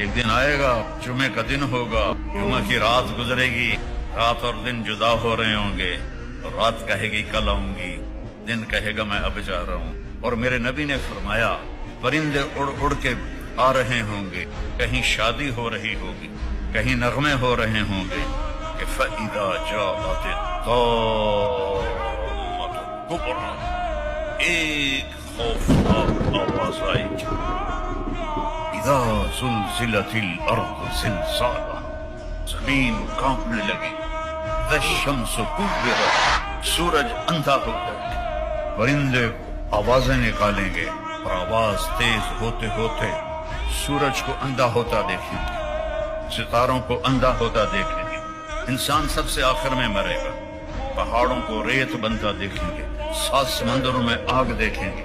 ایک دن آئے گا، جمعے کا دن ہوگا، جمعہ کی رات گزرے گی، رات اور دن جدا ہو رہے ہوں گے، اور رات کہے گی کل آؤں گی، دن کہے گا میں اب جا رہا ہوں۔ اور میرے نبی نے فرمایا پرندے اڑ اڑ کے آ رہے ہوں گے، کہیں شادی ہو رہی ہوگی، کہیں نغمے ہو رہے ہوں گے کہ فَإِذَا جَاءَتِ الطَّامَّةُ الْكُبْرىٰ، ایک خوفناک آواز آئے گی، اذا زلزلت الارض زلزالها، زمین کانپنے لگی، اذا الشمس کورت، سورج اندھا ہو گیا، پرندے آوازیں نکالیں گے اور آواز تیز ہوتے ہوتے سورج کو اندھا ہوتا دیکھیں گے، ستاروں کو اندھا ہوتا دیکھیں گے، انسان سب سے آخر میں مرے گا، پہاڑوں کو ریت بنتا دیکھیں گے، 7 سمندروں میں آگ دیکھیں گے،